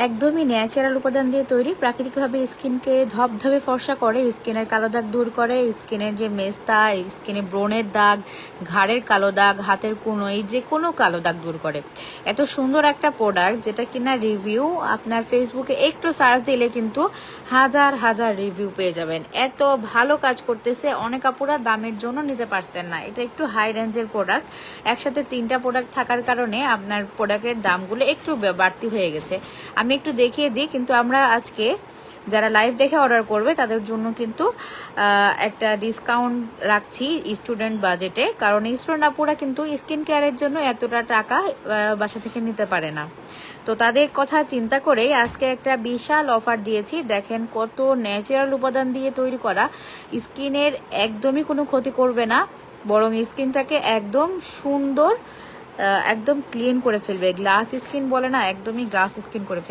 একদমই ন্যাচারাল উপাদান দিয়ে তৈরি, প্রাকৃতিকভাবে স্কিনকে ধবধবে ফর্সা করে, স্কিনের কালো দাগ দূর করে, স্কিনের যে মেস্তা, স্কিনে ব্রণের দাগ, ঘাড়ের কালো দাগ, হাতের কোনোই যে কোনো কালো দাগ দূর করে। এত সুন্দর একটা প্রোডাক্ট যেটা কিনা রিভিউ আপনার ফেসবুকে একটু সার্চ দিলে কিন্তু হাজার হাজার রিভিউ পেয়ে যাবেন। এত ভালো কাজ করতেছে, অনেক আপুরা দামের জন্য নিতে পারছেন না। এটা একটু হাই রেঞ্জের প্রোডাক্ট, একসাথে 3টা প্রোডাক্ট থাকার কারণে আপনার প্রোডাক্টের দামগুলো একটু বাড়তি হয়ে গেছে। আমি একটু দেখিয়ে দিই, কিন্তু আমরা আজকে যারা লাইভ দেখে অর্ডার করবে তাদের জন্য কিন্তু একটা ডিসকাউন্ট রাখছি স্টুডেন্ট বাজেটে, কারণ স্টুডেন্ট আপুরা কিন্তু স্কিন কেয়ারের জন্য এতটা টাকা বাসা থেকে নিতে পারে না। তো তাদের কথা চিন্তা করেই আজকে একটা বিশাল অফার দিয়েছি। দেখেন কত ন্যাচারাল উপাদান দিয়ে তৈরি করা, স্কিনের একদমই কোনো ক্ষতি করবে না, বরং স্কিনটাকে একদম সুন্দর, একদম ক্লিন করে ফেলবে। গ্লাস স্কিন বলে না, একদমই গ্লাস স্কিন করে ফেলবে।